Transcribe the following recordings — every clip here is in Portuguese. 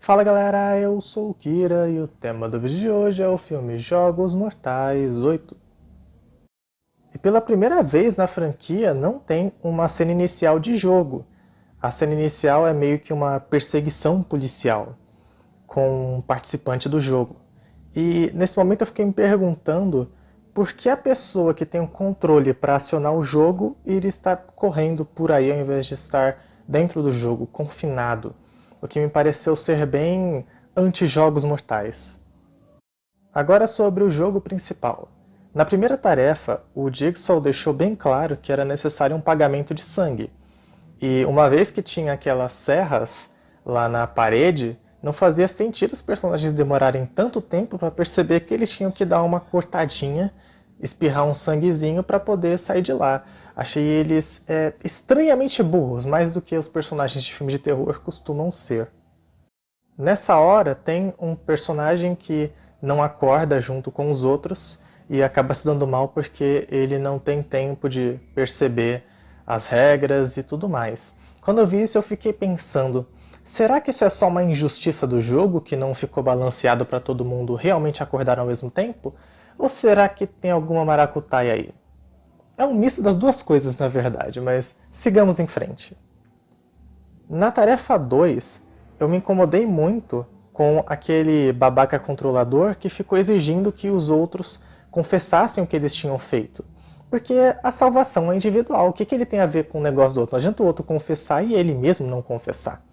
Fala galera, eu sou o Kira e o tema do vídeo de hoje é o filme Jogos Mortais 8. E pela primeira vez na franquia não tem uma cena inicial de jogo. A cena inicial é meio que uma perseguição policial com um participante do jogo. E nesse momento eu fiquei me perguntando por que a pessoa que tem o controle para acionar o jogo iria estar correndo por aí ao invés de estar dentro do jogo, confinado. O que me pareceu ser bem anti-jogos mortais. Agora sobre o jogo principal. Na primeira tarefa, o Jigsaw deixou bem claro que era necessário um pagamento de sangue. E uma vez que tinha aquelas serras lá na parede, não fazia sentido os personagens demorarem tanto tempo para perceber que eles tinham que dar uma cortadinha, espirrar um sanguezinho para poder sair de lá. Achei eles estranhamente burros, mais do que os personagens de filme de terror costumam ser. Nessa hora tem um personagem que não acorda junto com os outros e acaba se dando mal porque ele não tem tempo de perceber as regras e tudo mais. Quando eu vi isso eu fiquei pensando, será que isso é só uma injustiça do jogo que não ficou balanceado para todo mundo realmente acordar ao mesmo tempo? Ou será que tem alguma maracutaia aí? É um misto das duas coisas, na verdade, mas sigamos em frente. Na tarefa 2, eu me incomodei muito com aquele babaca controlador que ficou exigindo que os outros confessassem o que eles tinham feito. Porque a salvação é individual, o que ele tem a ver com o negócio do outro? Não adianta o outro confessar e ele mesmo não confessar.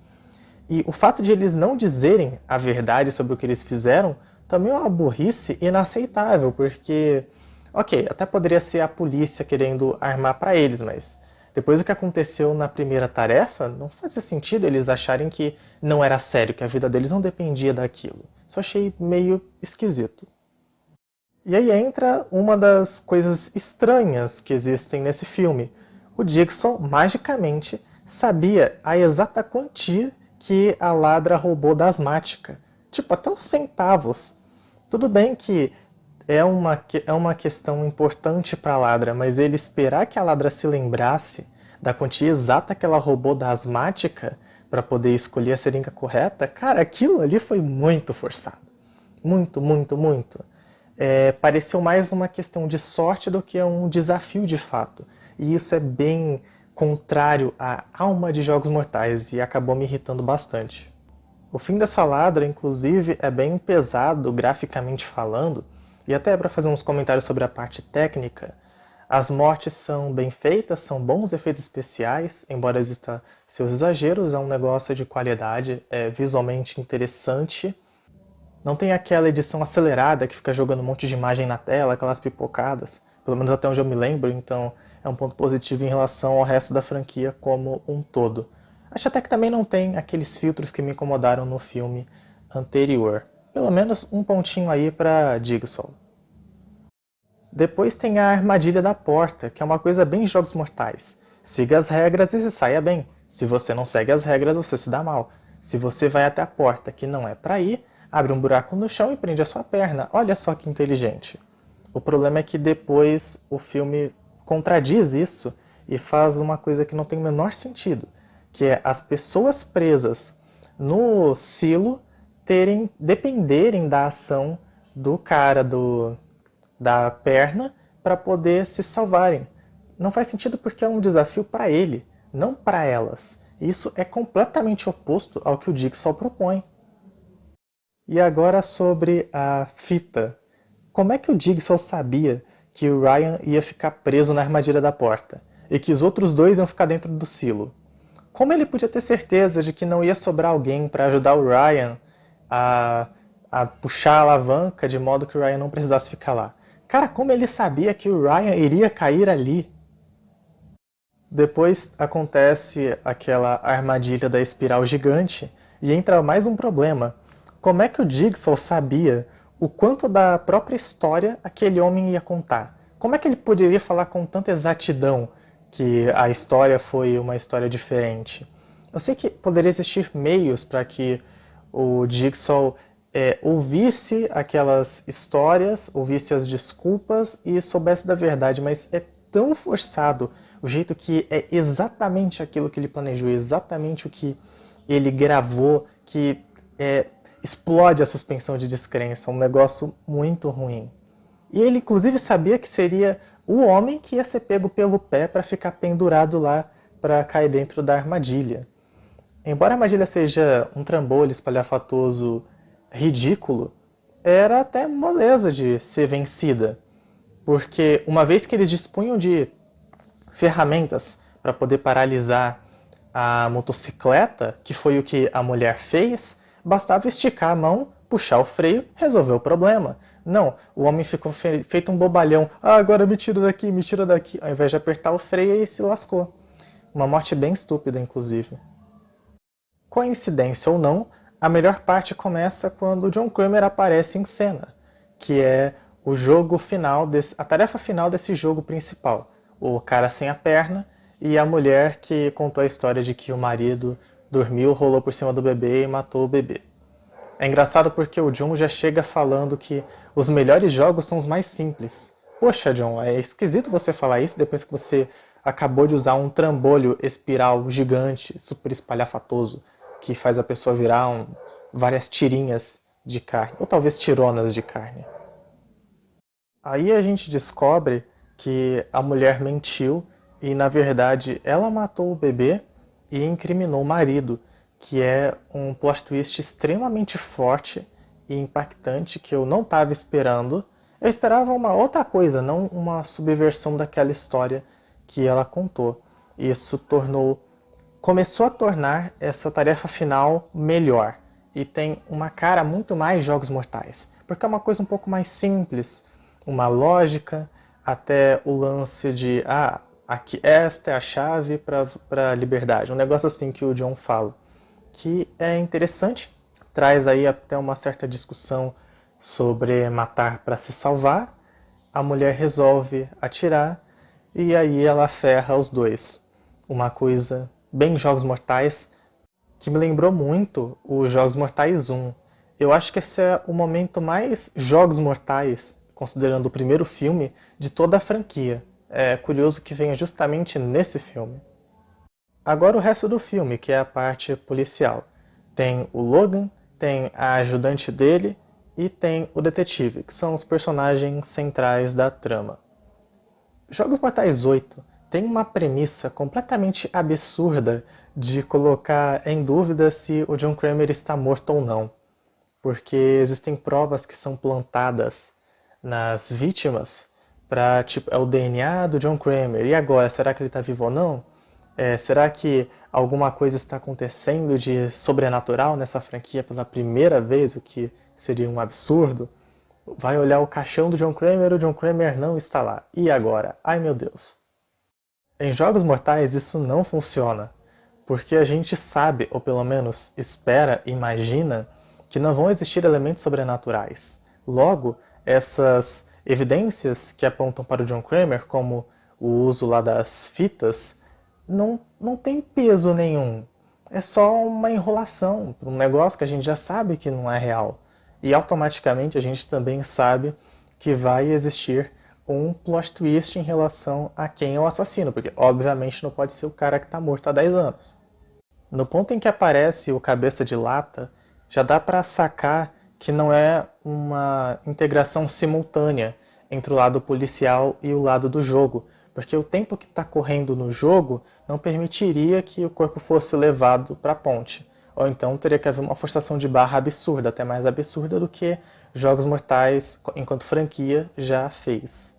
E o fato de eles não dizerem a verdade sobre o que eles fizeram também é uma burrice inaceitável, porque, ok, até poderia ser a polícia querendo armar para eles, mas depois do que aconteceu na primeira tarefa, não fazia sentido eles acharem que não era sério, que a vida deles não dependia daquilo. Só achei meio esquisito. E aí entra uma das coisas estranhas que existem nesse filme. O Jigsaw, magicamente, sabia a exata quantia que a ladra roubou da asmática. Tipo, até os centavos. Tudo bem que é uma questão importante para a ladra, mas ele esperar que a ladra se lembrasse da quantia exata que ela roubou da asmática para poder escolher a seringa correta, cara, aquilo ali foi muito forçado. Muito, muito, muito. Pareceu mais uma questão de sorte do que um desafio de fato. E isso é bem contrário à alma de Jogos Mortais e acabou me irritando bastante. O fim dessa ladra, inclusive, é bem pesado graficamente falando, e até para fazer uns comentários sobre a parte técnica, as mortes são bem feitas, são bons efeitos especiais, embora existam seus exageros, é um negócio de qualidade, é visualmente interessante. Não tem aquela edição acelerada que fica jogando um monte de imagem na tela, aquelas pipocadas, pelo menos até onde eu me lembro, então é um ponto positivo em relação ao resto da franquia como um todo. Acho até que também não tem aqueles filtros que me incomodaram no filme anterior. Pelo menos um pontinho aí para Jigsaw. Depois tem a armadilha da porta, que é uma coisa bem Jogos Mortais. Siga as regras e se saia bem. Se você não segue as regras, você se dá mal. Se você vai até a porta que não é para ir, abre um buraco no chão e prende a sua perna. Olha só que inteligente. O problema é que depois o filme contradiz isso e faz uma coisa que não tem o menor sentido, que é as pessoas presas no silo dependerem da ação do cara da perna para poder se salvarem. Não faz sentido porque é um desafio para ele, não para elas. Isso é completamente oposto ao que o Jigsaw propõe. E agora sobre a fita. Como é que o Jigsaw sabia que o Ryan ia ficar preso na armadilha da porta e que os outros dois iam ficar dentro do silo? Como ele podia ter certeza de que não ia sobrar alguém para ajudar o Ryan a puxar a alavanca de modo que o Ryan não precisasse ficar lá? Cara, como ele sabia que o Ryan iria cair ali? Depois acontece aquela armadilha da espiral gigante e entra mais um problema. Como é que o Jigsaw sabia o quanto da própria história aquele homem ia contar? Como é que ele poderia falar com tanta exatidão que a história foi uma história diferente? Eu sei que poderia existir meios para que o Jigsaw ouvisse aquelas histórias, ouvisse as desculpas e soubesse da verdade, mas é tão forçado o jeito que é exatamente aquilo que ele planejou, exatamente o que ele gravou, que explode a suspensão de descrença, um negócio muito ruim. E ele inclusive sabia que seria o homem que ia ser pego pelo pé para ficar pendurado lá para cair dentro da armadilha. Embora a armadilha seja um trambolho espalhafatoso ridículo, era até moleza de ser vencida, porque uma vez que eles dispunham de ferramentas para poder paralisar a motocicleta, que foi o que a mulher fez, bastava esticar a mão, puxar o freio, resolver o problema. Não, o homem ficou feito um bobalhão. Ah, agora me tira daqui. Ao invés de apertar o freio, ele se lascou. Uma morte bem estúpida, inclusive. Coincidência ou não, a melhor parte começa quando John Kramer aparece em cena, que é o jogo final, a tarefa final desse jogo principal. O cara sem a perna e a mulher que contou a história de que o marido dormiu, rolou por cima do bebê e matou o bebê. É engraçado porque o John já chega falando que os melhores jogos são os mais simples. Poxa, John, é esquisito você falar isso depois que você acabou de usar um trambolho espiral gigante, super espalhafatoso, que faz a pessoa virar várias tirinhas de carne, ou talvez tironas de carne. Aí a gente descobre que a mulher mentiu e, na verdade, ela matou o bebê e incriminou o marido, que é um plot twist extremamente forte e impactante que eu não estava esperando. Eu esperava uma outra coisa, não uma subversão daquela história que ela contou. Isso começou a tornar essa tarefa final melhor e tem uma cara muito mais Jogos Mortais, porque é uma coisa um pouco mais simples, uma lógica, até o lance de aqui, esta é a chave para a liberdade, um negócio assim que o John fala, que é interessante, traz aí até uma certa discussão sobre matar para se salvar. A mulher resolve atirar e aí ela ferra os dois. Uma coisa bem Jogos Mortais, que me lembrou muito os Jogos Mortais 1. Eu acho que esse é o momento mais Jogos Mortais, considerando o primeiro filme, de toda a franquia. É curioso que venha justamente nesse filme. Agora o resto do filme, que é a parte policial. Tem o Logan, tem a ajudante dele e tem o detetive, que são os personagens centrais da trama. Jogos Mortais 8 tem uma premissa completamente absurda de colocar em dúvida se o John Kramer está morto ou não. Porque existem provas que são plantadas nas vítimas para, tipo, é o DNA do John Kramer. E agora, será que ele está vivo ou não? Será que alguma coisa está acontecendo de sobrenatural nessa franquia pela primeira vez, o que seria um absurdo? Vai olhar o caixão do John Kramer, o John Kramer não está lá. E agora? Ai meu Deus. Em Jogos Mortais isso não funciona, porque a gente sabe, ou pelo menos espera, imagina, que não vão existir elementos sobrenaturais. Logo, essas evidências que apontam para o John Kramer, como o uso lá das fitas, não tem peso nenhum. É só uma enrolação para um negócio que a gente já sabe que não é real. E automaticamente a gente também sabe que vai existir um plot twist em relação a quem é o assassino, porque obviamente não pode ser o cara que está morto há 10 anos. No ponto em que aparece o cabeça de lata, já dá para sacar que não é uma integração simultânea entre o lado policial e o lado do jogo, porque o tempo que está correndo no jogo não permitiria que o corpo fosse levado para a ponte. Ou então teria que haver uma forçação de barra absurda, até mais absurda do que Jogos Mortais, enquanto franquia, já fez.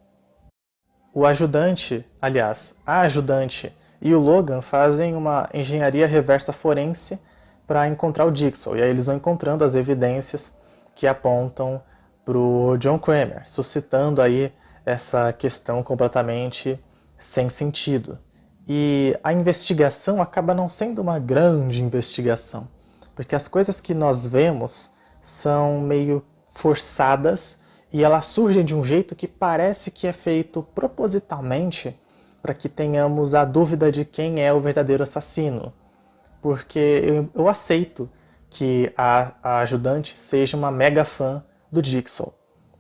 O ajudante, aliás, a ajudante e o Logan fazem uma engenharia reversa forense para encontrar o Jigsaw. E aí eles vão encontrando as evidências que apontam para o John Kramer, suscitando aí essa questão completamente sem sentido. E a investigação acaba não sendo uma grande investigação, porque as coisas que nós vemos são meio forçadas e elas surgem de um jeito que parece que é feito propositalmente para que tenhamos a dúvida de quem é o verdadeiro assassino. Porque eu aceito que a ajudante seja uma mega fã do Jigsaw,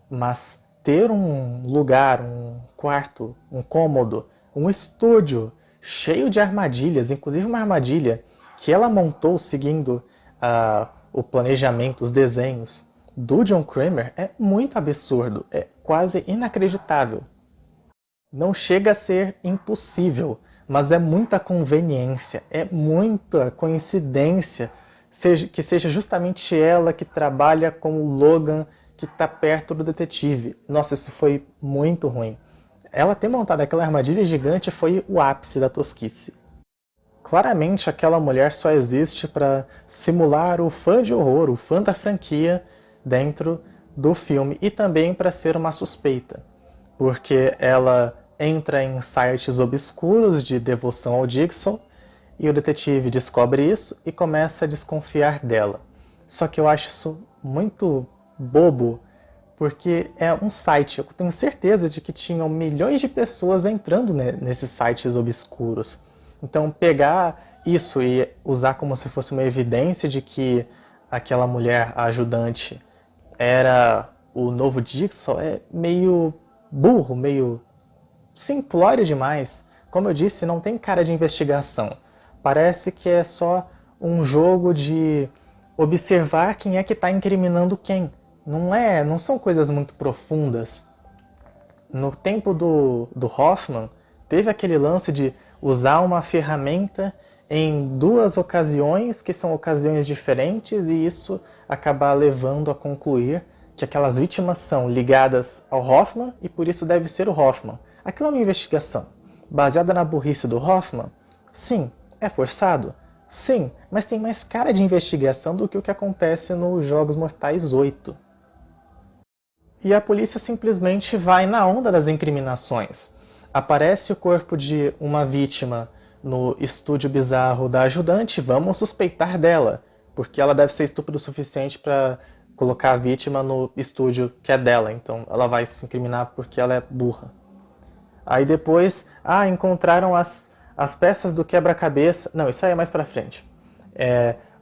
mas ter um lugar, um quarto, um cômodo, um estúdio cheio de armadilhas, inclusive uma armadilha que ela montou seguindo o planejamento, os desenhos do John Kramer é muito absurdo, é quase inacreditável. Não chega a ser impossível, mas é muita conveniência, é muita coincidência que seja justamente ela que trabalha com o Logan, que está perto do detetive. Nossa, isso foi muito ruim. Ela ter montado aquela armadilha gigante foi o ápice da tosquice. Claramente aquela mulher só existe para simular o fã de horror, o fã da franquia dentro do filme e também para ser uma suspeita, porque ela entra em sites obscuros de devoção ao Jigsaw e o detetive descobre isso e começa a desconfiar dela. Só que eu acho isso muito bobo, porque é um site, eu tenho certeza de que tinham milhões de pessoas entrando nesses sites obscuros. Então pegar isso e usar como se fosse uma evidência de que aquela mulher, a ajudante, era o novo Jigsaw é meio burro, meio simplório demais. Como eu disse, não tem cara de investigação. Parece que é só um jogo de observar quem é que está incriminando quem. Não são coisas muito profundas. No tempo do Hoffman, teve aquele lance de usar uma ferramenta em duas ocasiões, que são ocasiões diferentes, e isso acabar levando a concluir que aquelas vítimas são ligadas ao Hoffman e por isso deve ser o Hoffman. Aquilo é uma investigação. Baseada na burrice do Hoffman? Sim. É forçado? Sim, mas tem mais cara de investigação do que o que acontece no Jogos Mortais 8. E a polícia simplesmente vai na onda das incriminações. Aparece o corpo de uma vítima no estúdio bizarro da ajudante, vamos suspeitar dela, porque ela deve ser estúpida o suficiente para colocar a vítima no estúdio que é dela, então ela vai se incriminar porque ela é burra. Aí depois, encontraram as peças do quebra-cabeça. Não, isso aí é mais pra frente.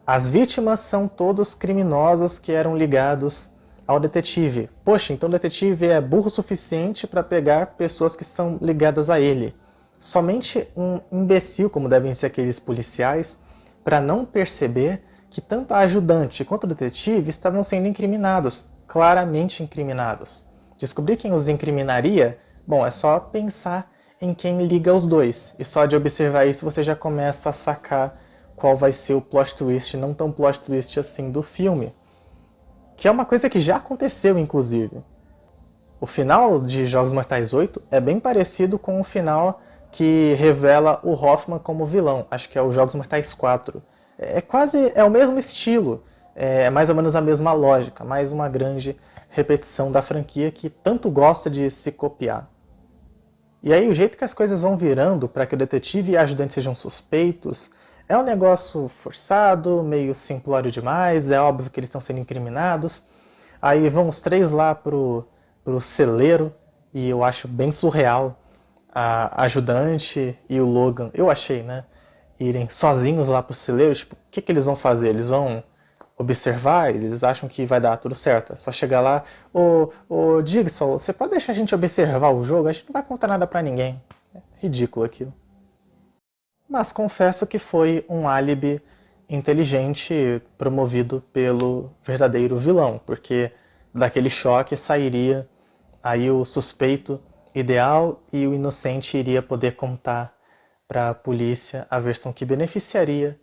As vítimas são todos criminosos que eram ligados ao detetive. Poxa, então o detetive é burro o suficiente para pegar pessoas que são ligadas a ele. Somente um imbecil, como devem ser aqueles policiais, para não perceber que tanto a ajudante quanto o detetive estavam sendo incriminados, claramente incriminados. Descobrir quem os incriminaria? Bom, é só pensar em quem liga os dois. E só de observar isso você já começa a sacar qual vai ser o plot twist, não tão plot twist assim, do filme. Que é uma coisa que já aconteceu, inclusive. O final de Jogos Mortais 8 é bem parecido com o final que revela o Hoffman como vilão. Acho que é o Jogos Mortais 4. É o mesmo estilo, é mais ou menos a mesma lógica, mais uma grande repetição da franquia que tanto gosta de se copiar. E aí o jeito que as coisas vão virando para que o detetive e a ajudante sejam suspeitos é um negócio forçado, meio simplório demais, é óbvio que eles estão sendo incriminados. Aí vão os três lá pro celeiro, e eu acho bem surreal a ajudante e o Logan, eu achei, né, irem sozinhos lá pro celeiro. Tipo, o que eles vão fazer? Eles vão observar? Eles acham que vai dar tudo certo? É só chegar lá, ô Jigsaw, você pode deixar a gente observar o jogo? A gente não vai contar nada pra ninguém. É ridículo aquilo. Mas confesso que foi um álibi inteligente promovido pelo verdadeiro vilão, porque daquele choque sairia aí o suspeito ideal e o inocente iria poder contar para a polícia a versão que beneficiaria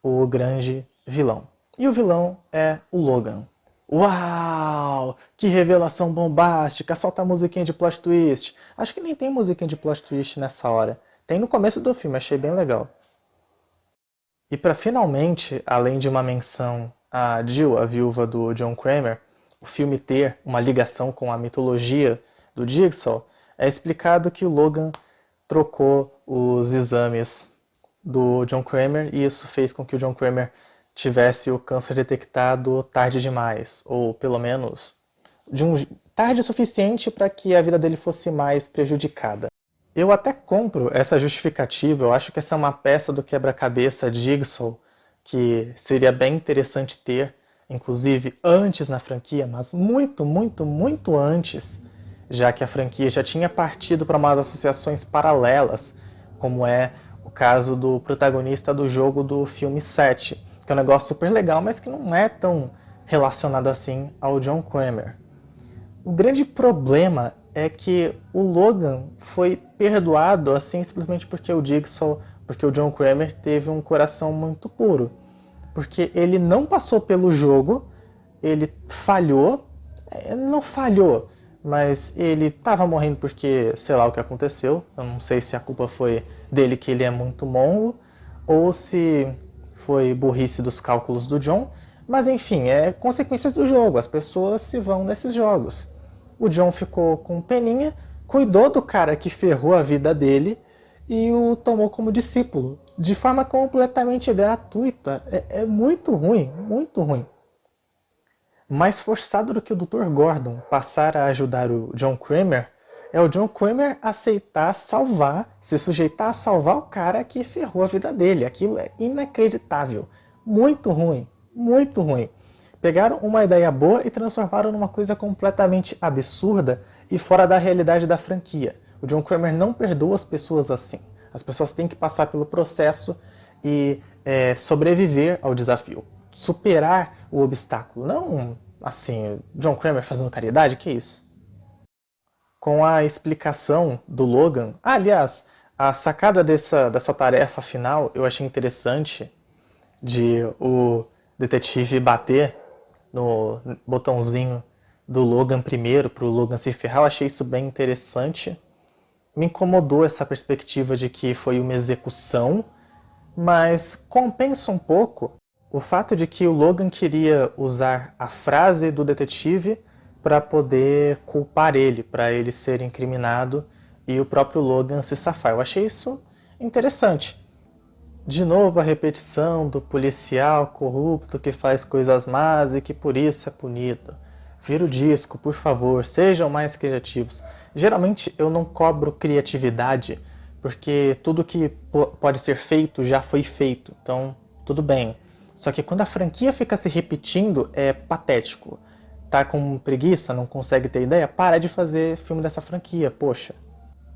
o grande vilão. E o vilão é o Logan. Uau! Que revelação bombástica! Solta a musiquinha de plot twist. Acho que nem tem musiquinha de plot twist nessa hora. Tem no começo do filme, achei bem legal. E para finalmente, além de uma menção a Jill, a viúva do John Kramer, o filme ter uma ligação com a mitologia do Jigsaw, é explicado que o Logan trocou os exames do John Kramer e isso fez com que o John Kramer tivesse o câncer detectado tarde demais, ou pelo menos tarde o suficiente para que a vida dele fosse mais prejudicada. Eu até compro essa justificativa, eu acho que essa é uma peça do quebra-cabeça Jigsaw que seria bem interessante ter, inclusive antes na franquia, mas muito, muito, muito antes, já que a franquia já tinha partido para umas associações paralelas, como é o caso do protagonista do jogo do filme 7, que é um negócio super legal, mas que não é tão relacionado assim ao John Kramer. O grande problema é que o Logan foi perdoado assim simplesmente porque o Jigsaw, porque o John Kramer teve um coração muito puro. Porque ele não passou pelo jogo, ele falhou, não falhou, mas ele estava morrendo porque sei lá o que aconteceu. Eu não sei se a culpa foi dele que ele é muito mongo, ou se foi burrice dos cálculos do John, mas enfim, é consequências do jogo, as pessoas se vão desses jogos. O John ficou com peninha, cuidou do cara que ferrou a vida dele e o tomou como discípulo, de forma completamente gratuita. É muito ruim, muito ruim. Mais forçado do que o Dr. Gordon passar a ajudar o John Kramer é o John Kramer aceitar salvar, se sujeitar a salvar o cara que ferrou a vida dele. Aquilo é inacreditável. Muito ruim, muito ruim. Pegaram uma ideia boa e transformaram numa coisa completamente absurda e fora da realidade da franquia. O John Kramer não perdoa as pessoas assim. As pessoas têm que passar pelo processo e sobreviver ao desafio. Superar o obstáculo. Não assim, John Kramer fazendo caridade, que isso? Com a explicação do Logan. Ah, aliás, a sacada dessa tarefa final eu achei interessante de o detetive bater no botãozinho do Logan primeiro para o Logan se ferrar. Eu achei isso bem interessante. Me incomodou essa perspectiva de que foi uma execução, mas compensa um pouco o fato de que o Logan queria usar a frase do detetive para poder culpar ele, para ele ser incriminado e o próprio Logan se safar. Eu achei isso interessante. De novo a repetição do policial corrupto que faz coisas más e que por isso é punido. Vira o disco, por favor, sejam mais criativos. Geralmente eu não cobro criatividade, porque tudo que pode ser feito já foi feito, então tudo bem. Só que quando a franquia fica se repetindo, é patético. Tá com preguiça, não consegue ter ideia? Para de fazer filme dessa franquia, poxa.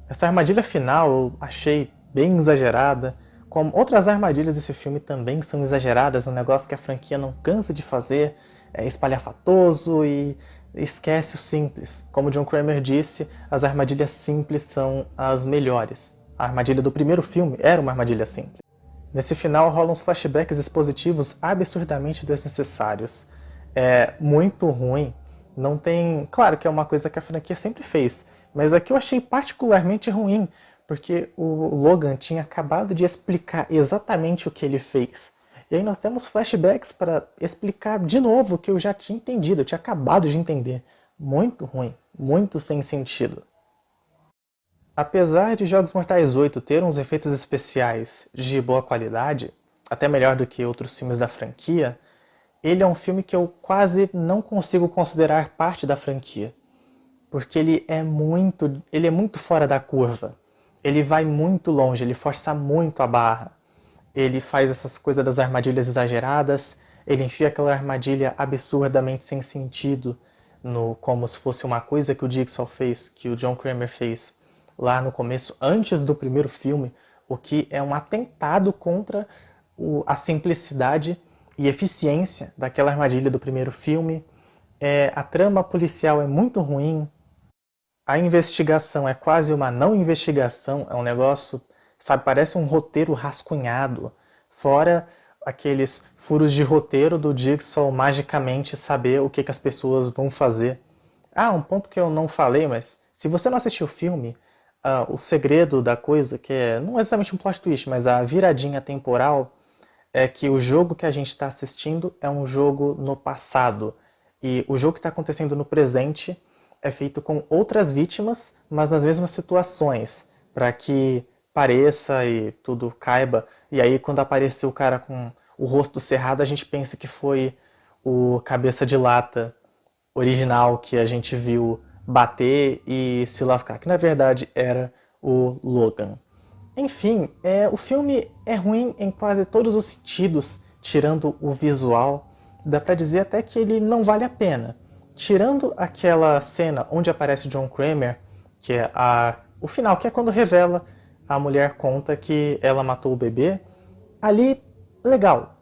Essa armadilha final eu achei bem exagerada. Como outras armadilhas desse filme também são exageradas, um negócio que a franquia não cansa de fazer, é espalhafatoso e esquece o simples. Como John Kramer disse, as armadilhas simples são as melhores. A armadilha do primeiro filme era uma armadilha simples. Nesse final rolam uns flashbacks expositivos absurdamente desnecessários. É muito ruim. Não tem... Claro que é uma coisa que a franquia sempre fez, mas aqui eu achei particularmente ruim, porque o Logan tinha acabado de explicar exatamente o que ele fez. E aí nós temos flashbacks para explicar de novo o que eu já tinha entendido, eu tinha acabado de entender. Muito ruim, muito sem sentido. Apesar de Jogos Mortais 8 ter uns efeitos especiais de boa qualidade, até melhor do que outros filmes da franquia, ele é um filme que eu quase não consigo considerar parte da franquia. Porque ele é muito fora da curva. Ele vai muito longe, ele força muito a barra. Ele faz essas coisas das armadilhas exageradas, ele enfia aquela armadilha absurdamente sem sentido, como se fosse uma coisa que o Jigsaw fez, que o John Kramer fez lá no começo, antes do primeiro filme, o que é um atentado contra a simplicidade e eficiência daquela armadilha do primeiro filme. A trama policial é muito ruim, a investigação é quase uma não investigação, é um negócio, sabe, parece um roteiro rascunhado, fora aqueles furos de roteiro do Jigsaw magicamente saber o que as pessoas vão fazer. Ah, um ponto que eu não falei, mas se você não assistiu o filme, o segredo da coisa, que não é exatamente um plot twist, mas a viradinha temporal, é que o jogo que a gente está assistindo é um jogo no passado. E o jogo que está acontecendo no presente é feito com outras vítimas, mas nas mesmas situações, para que pareça e tudo caiba. E aí quando apareceu o cara com o rosto cerrado, a gente pensa que foi o cabeça de lata original que a gente viu bater e se lascar, que na verdade era o Logan. Enfim, o filme é ruim em quase todos os sentidos, tirando o visual. Dá pra dizer até que ele não vale a pena. Tirando aquela cena onde aparece John Kramer, que é o final, que é quando revela, a mulher conta que ela matou o bebê, ali, legal.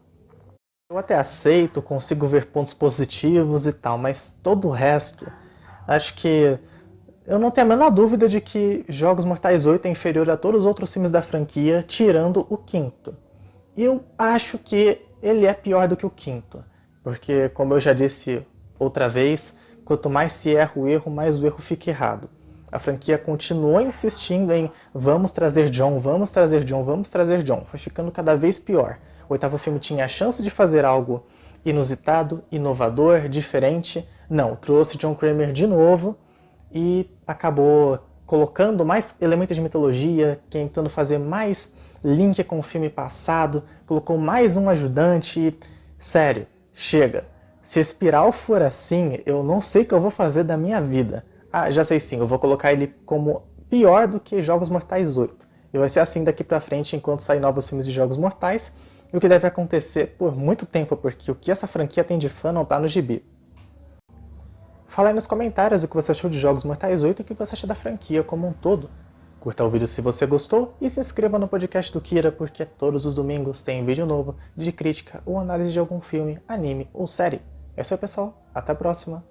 Eu até aceito, consigo ver pontos positivos e tal, mas todo o resto, acho que eu não tenho a menor dúvida de que Jogos Mortais 8 é inferior a todos os outros filmes da franquia, tirando o quinto. Eu acho que ele é pior do que o quinto, porque, como eu já disse outra vez, quanto mais se erra o erro, mais o erro fica errado. A franquia continuou insistindo em vamos trazer John, vamos trazer John, vamos trazer John. Foi ficando cada vez pior. O oitavo filme tinha a chance de fazer algo inusitado, inovador, diferente. Não, trouxe John Kramer de novo e acabou colocando mais elementos de mitologia, tentando fazer mais link com o filme passado, colocou mais um ajudante e... Sério, chega. Se Espiral for assim, eu não sei o que eu vou fazer da minha vida. Ah, já sei sim, eu vou colocar ele como pior do que Jogos Mortais 8. E vai ser assim daqui pra frente enquanto saem novos filmes de Jogos Mortais, e o que deve acontecer por muito tempo, porque o que essa franquia tem de fã não tá no gibi. Fala aí nos comentários o que você achou de Jogos Mortais 8 e o que você acha da franquia como um todo. Curta o vídeo se você gostou e se inscreva no podcast do Kira, porque todos os domingos tem vídeo novo de crítica ou análise de algum filme, anime ou série. É isso aí, pessoal. Até a próxima.